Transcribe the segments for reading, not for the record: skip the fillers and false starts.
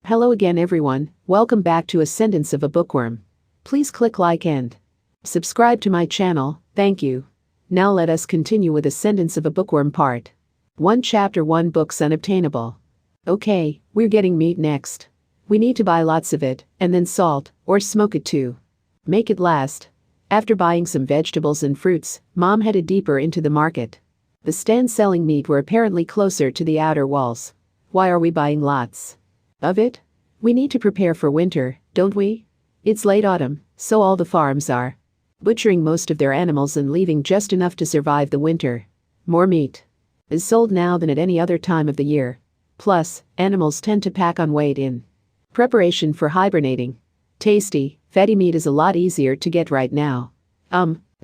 Hello again everyone, welcome back to Ascendance of a Bookworm. Please click like and subscribe to my channel, thank you. Now let us continue with Ascendance of a Bookworm part 1 Chapter 1 Books Unobtainable. Okay, we're getting meat next. We need to buy lots of it, and then salt, or smoke it too. Make it last. After buying some vegetables and fruits, Mom headed deeper into the market. The stands selling meat were apparently closer to the outer walls. Why are we buying lots of it? We need to prepare for winter, don't we? It's late autumn, so all the farms are butchering most of their animals and leaving just enough to survive the winter. More meat is sold now than at any other time of the year. Plus, animals tend to pack on weight in preparation for hibernating. Tasty, fatty meat is a lot easier to get right now.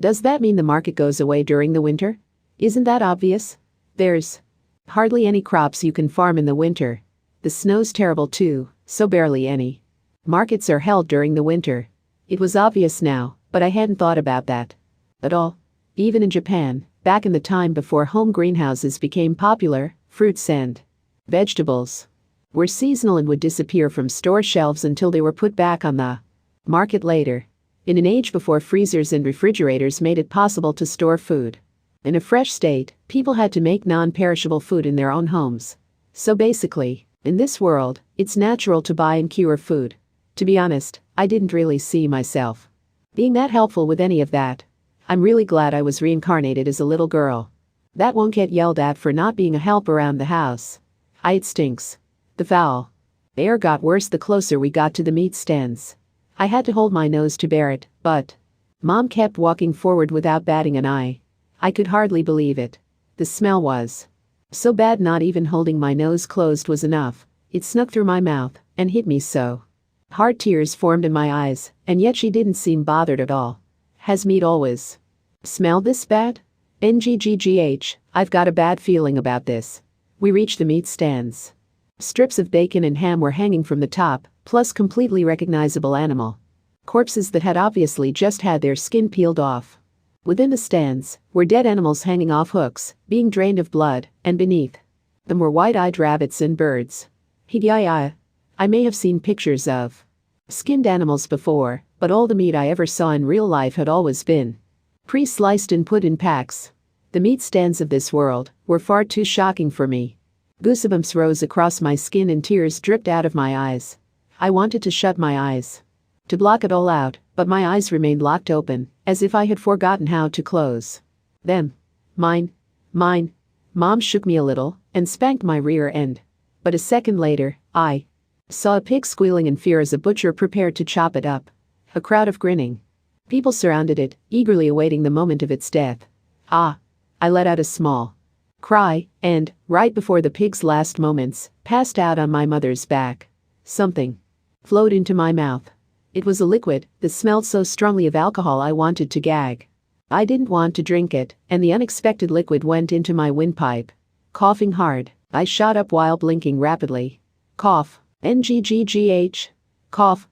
Does that mean the market goes away during the winter? Isn't that obvious? There's hardly any crops you can farm in the winter. The snow's terrible too, so barely any markets are held during the winter. It was obvious now, but I hadn't thought about that at all. Even in Japan, back in the time before home greenhouses became popular, fruits and vegetables were seasonal and would disappear from store shelves until they were put back on the market later. In an age before freezers and refrigerators made it possible to store food in a fresh state, people had to make non-perishable food in their own homes. So basically, in this world, it's natural to buy and cure food. To be honest, I didn't really see myself being that helpful with any of that. I'm really glad I was reincarnated as a little girl. That won't get yelled at for not being a help around the house. It stinks. The foul air got worse the closer we got to the meat stands. I had to hold my nose to bear it, but Mom kept walking forward without batting an eye. I could hardly believe it. The smell was so bad not even holding my nose closed was enough. It snuck through my mouth and hit me so hard tears formed in my eyes, and yet she didn't seem bothered at all. Has meat always smelled this bad? NGGGH, I've got a bad feeling about this. We reached the meat stands. Strips of bacon and ham were hanging from the top, plus completely recognizable animal corpses that had obviously just had their skin peeled off. Within the stands were dead animals hanging off hooks, being drained of blood, and beneath them were white-eyed rabbits and birds. Higiaya. I may have seen pictures of skinned animals before, but all the meat I ever saw in real life had always been pre-sliced and put in packs. The meat stands of this world were far too shocking for me. Goosebumps rose across my skin and tears dripped out of my eyes. I wanted to shut my eyes to block it all out, but my eyes remained locked open, as if I had forgotten how to close them. Mine. Mom shook me a little and spanked my rear end. But a second later, I saw a pig squealing in fear as a butcher prepared to chop it up. A crowd of grinning people surrounded it, eagerly awaiting the moment of its death. I let out a small cry, and, right before the pig's last moments, passed out on my mother's back. Something flowed into my mouth. It was a liquid that smelled so strongly of alcohol I wanted to gag. I didn't want to drink it, and the unexpected liquid went into my windpipe. Coughing hard, I shot up while blinking rapidly. Cough. NGGGH. Cough.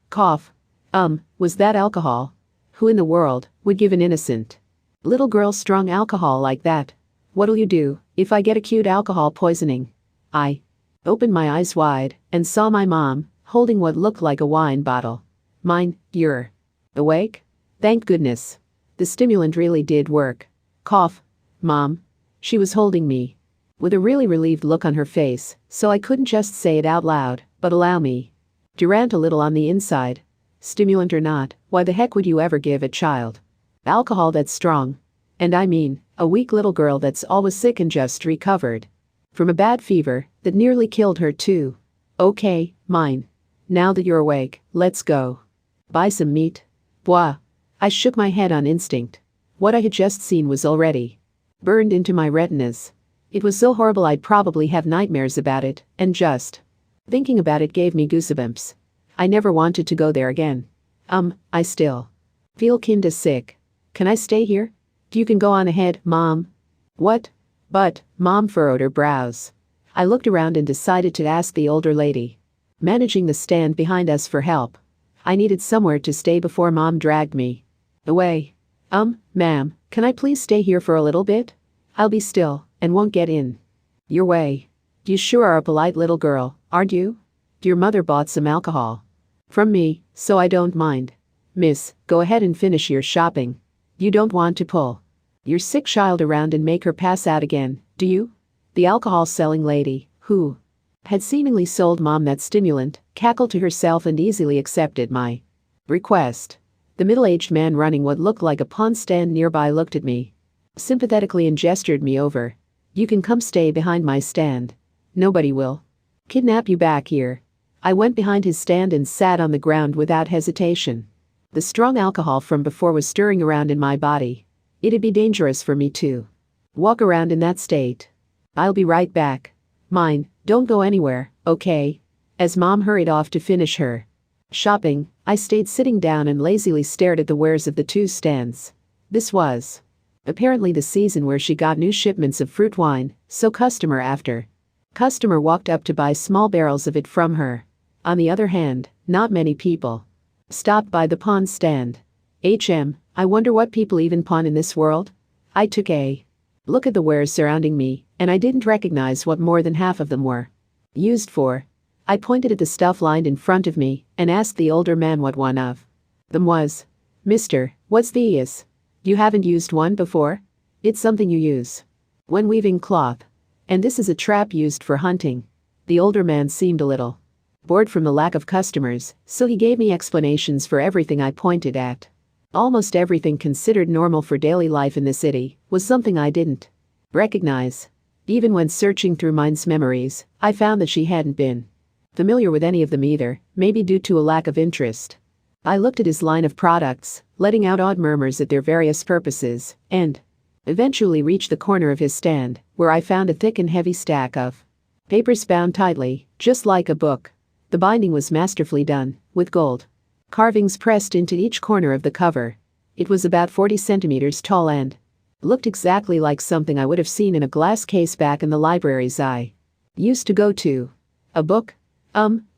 Was that alcohol? Who in the world would give an innocent little girl strong alcohol like that? What'll you do if I get acute alcohol poisoning? I opened my eyes wide and saw my mom holding what looked like a wine bottle. Mine, you're awake? Thank goodness. The stimulant really did work. Cough. Mom. She was holding me with a really relieved look on her face, so I couldn't just say it out loud, but allow me to rant a little on the inside. Stimulant or not, why the heck would you ever give a child alcohol that's strong? And I mean, a weak little girl that's always sick and just recovered from a bad fever that nearly killed her too. Okay, mine. Now that you're awake, let's go buy some meat. Blah. I shook my head on instinct. What I had just seen was already burned into my retinas. It was so horrible I'd probably have nightmares about it, and just thinking about it gave me goosebumps. I never wanted to go there again. I still feel kinda sick. Can I stay here? You can go on ahead, Mom. What? But, Mom furrowed her brows. I looked around and decided to ask the older lady managing the stand behind us for help. I needed somewhere to stay before Mom dragged me away. Ma'am, can I please stay here for a little bit? I'll be still and won't get in your way. You sure are a polite little girl, aren't you? Your mother bought some alcohol from me, so I don't mind. Miss, go ahead and finish your shopping. You don't want to pull your sick child around and make her pass out again, do you? The alcohol-selling lady, who had seemingly sold Mom that stimulant, cackled to herself and easily accepted my request. The middle-aged man running what looked like a pawn stand nearby looked at me sympathetically and gestured me over. You can come stay behind my stand. Nobody will kidnap you back here. I went behind his stand and sat on the ground without hesitation. The strong alcohol from before was stirring around in my body. It'd be dangerous for me to walk around in that state. I'll be right back. Mine, don't go anywhere, okay? As Mom hurried off to finish her shopping, I stayed sitting down and lazily stared at the wares of the two stands. This was apparently the season where she got new shipments of fruit wine, so customer after customer walked up to buy small barrels of it from her. On the other hand, not many people stopped by the pawn stand. I wonder what people even pawn in this world? I took a look at the wares surrounding me, and I didn't recognize what more than half of them were used for. I pointed at the stuff lined in front of me and asked the older man what one of them was. Mister, what's these? You haven't used one before? It's something you use when weaving cloth. And this is a trap used for hunting. The older man seemed a little bored from the lack of customers, so he gave me explanations for everything I pointed at. Almost everything considered normal for daily life in the city was something I didn't recognize. Even when searching through Mine's memories, I found that she hadn't been familiar with any of them either, maybe due to a lack of interest. I looked at his line of products, letting out odd murmurs at their various purposes, and eventually reached the corner of his stand, where I found a thick and heavy stack of papers bound tightly, just like a book. The binding was masterfully done, with gold carvings pressed into each corner of the cover. It was about 40 centimeters tall and looked exactly like something I would have seen in a glass case back in the libraries I used to go to. A book?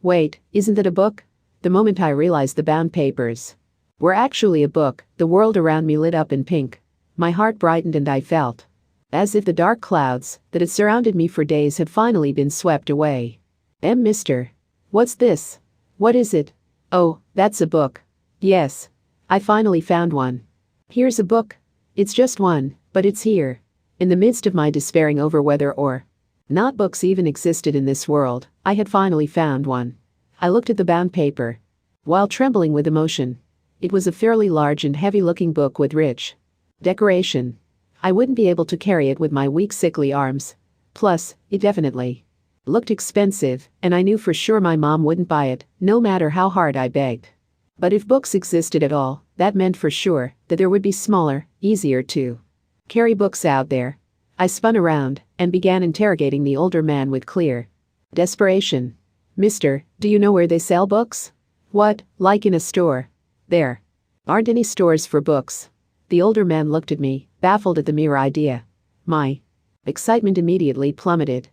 Wait, isn't it a book? The moment I realized the bound papers were actually a book, the world around me lit up in pink. My heart brightened and I felt as if the dark clouds that had surrounded me for days had finally been swept away. Mister, what's this? What is it? Oh, that's a book. Yes. I finally found one. Here's a book. It's just one, but it's here. In the midst of my despairing over whether or not books even existed in this world, I had finally found one. I looked at the bound paper while trembling with emotion. It was a fairly large and heavy-looking book with rich decoration. I wouldn't be able to carry it with my weak, sickly arms. Plus, it definitely looked expensive, and I knew for sure my mom wouldn't buy it, no matter how hard I begged. But if books existed at all, that meant for sure that there would be smaller, easier to carry books out there. I spun around and began interrogating the older man with clear desperation. Mister, do you know where they sell books? What, like in a store? There aren't any stores for books. The older man looked at me, baffled at the mere idea. My excitement immediately plummeted.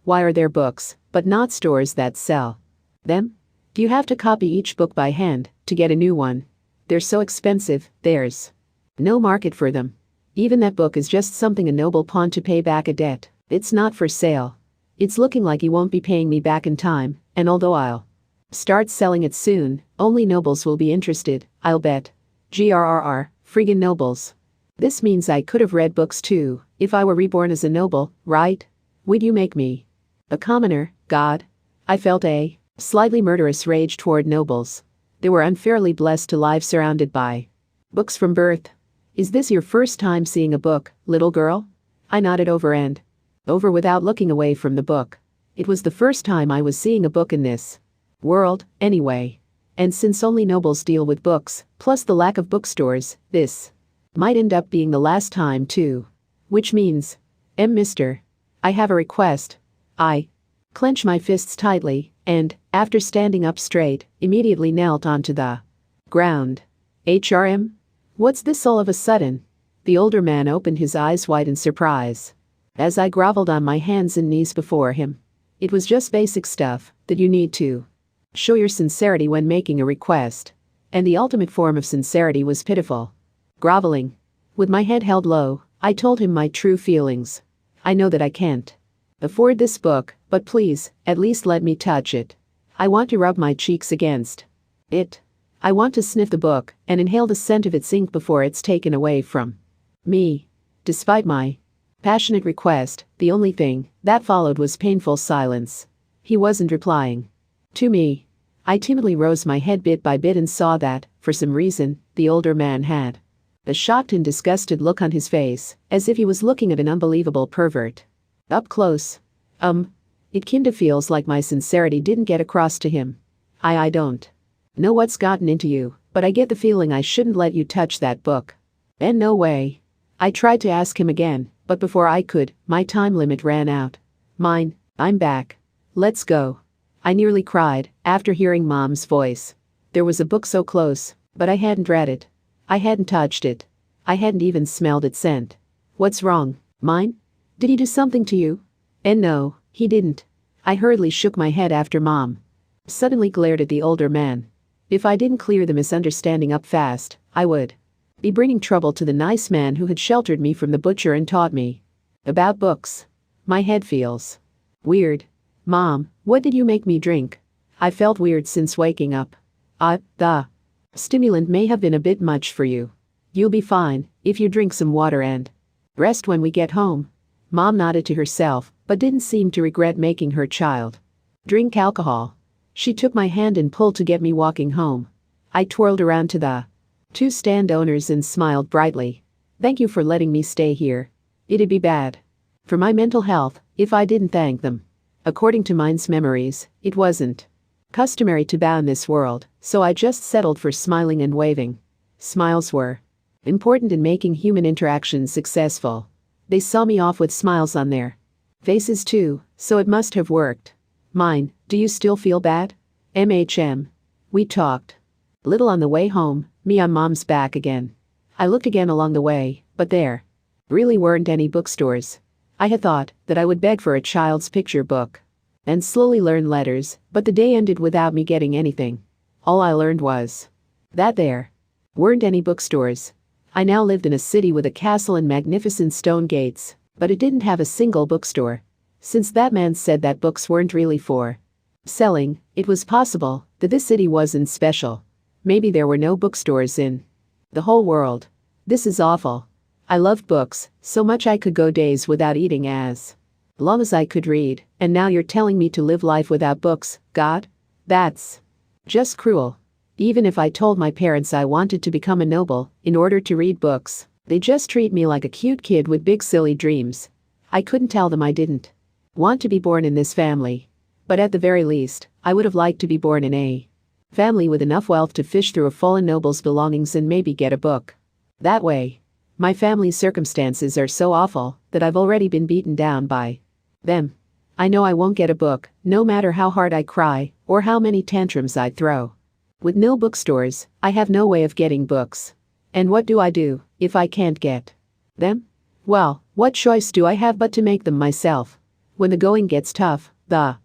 Why are there books, but not stores that sell them? Do you have to copy each book by hand to get a new one? They're so expensive, there's no market for them. Even that book is just something a noble pawned to pay back a debt. It's not for sale. It's looking like he won't be paying me back in time, and although I'll start selling it soon, only nobles will be interested, I'll bet. Friggin' nobles. This means I could have read books too, if I were reborn as a noble, right? Would you make me a commoner, God? I felt a slightly murderous rage toward nobles. They were unfairly blessed to live surrounded by books from birth. Is this your first time seeing a book, little girl? I nodded over and over without looking away from the book. It was the first time I was seeing a book in this world, anyway. And since only nobles deal with books, plus the lack of bookstores, this might end up being the last time too. Which means, mister, I have a request. I clenched my fists tightly and, after standing up straight, immediately knelt onto the ground. What's this all of a sudden? The older man opened his eyes wide in surprise as I groveled on my hands and knees before him. It was just basic stuff that you need to show your sincerity when making a request, and the ultimate form of sincerity was pitiful groveling. With my head held low, I told him my true feelings. I know that I can't afford this book, but please, at least let me touch it. I want to rub my cheeks against it. I want to sniff the book and inhale the scent of its ink before it's taken away from me. Despite my passionate request, the only thing that followed was painful silence. He wasn't replying to me. I timidly rose my head bit by bit and saw that, for some reason, the older man had a shocked and disgusted look on his face, as if he was looking at an unbelievable pervert. Up close. It kinda feels like my sincerity didn't get across to him. I don't know what's gotten into you, but I get the feeling I shouldn't let you touch that book. And no way. I tried to ask him again, but before I could, my time limit ran out. Mine, I'm back. Let's go. I nearly cried after hearing Mom's voice. There was a book so close, but I hadn't read it. I hadn't touched it. I hadn't even smelled its scent. What's wrong? Mine? Did he do something to you? And no, he didn't. I hurriedly shook my head after Mom suddenly glared at the older man. If I didn't clear the misunderstanding up fast, I would be bringing trouble to the nice man who had sheltered me from the butcher and taught me about books. My head feels weird. Mom, what did you make me drink? I felt weird since waking up. The stimulant may have been a bit much for you. You'll be fine if you drink some water and rest when we get home. Mom nodded to herself, but didn't seem to regret making her child drink alcohol. She took my hand and pulled to get me walking home. I twirled around to the two stand owners and smiled brightly. Thank you for letting me stay here. It'd be bad for my mental health if I didn't thank them. According to Mine's memories, it wasn't customary to bow in this world, so I just settled for smiling and waving. Smiles were important in making human interactions successful. They saw me off with smiles on their faces too, so it must have worked. Mine, do you still feel bad? We talked little on the way home, me on Mom's back again. I looked again along the way, but there really weren't any bookstores. I had thought that I would beg for a child's picture book and slowly learn letters, but the day ended without me getting anything. All I learned was that there weren't any bookstores. I now lived in a city with a castle and magnificent stone gates, but it didn't have a single bookstore. Since that man said that books weren't really for selling, it was possible that this city wasn't special. Maybe there were no bookstores in the whole world. This is awful. I loved books so much I could go days without eating as long as I could read, and now you're telling me to live life without books. God? That's just cruel. Even if I told my parents I wanted to become a noble in order to read books, they just treat me like a cute kid with big silly dreams. I couldn't tell them I didn't want to be born in this family. But at the very least, I would have liked to be born in a family with enough wealth to fish through a fallen noble's belongings and maybe get a book. That way. My family's circumstances are so awful that I've already been beaten down by them. I know I won't get a book, no matter how hard I cry or how many tantrums I throw. With no bookstores, I have no way of getting books. And what do I do if I can't get them? Well, what choice do I have but to make them myself? When the going gets tough, the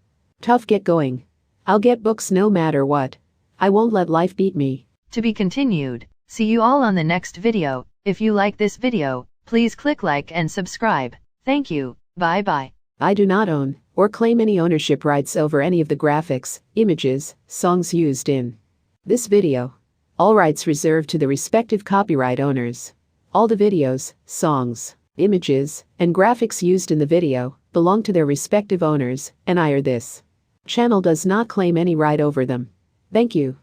tough get going. I'll get books no matter what. I won't let life beat me. To be continued. See you all on the next video. If you like this video, please click like and subscribe. Thank you. Bye bye. I do not own or claim any ownership rights over any of the graphics, images, songs used in this video. All rights reserved to the respective copyright owners. All the videos, songs, images, and graphics used in the video belong to their respective owners, and this channel does not claim any right over them. Thank you.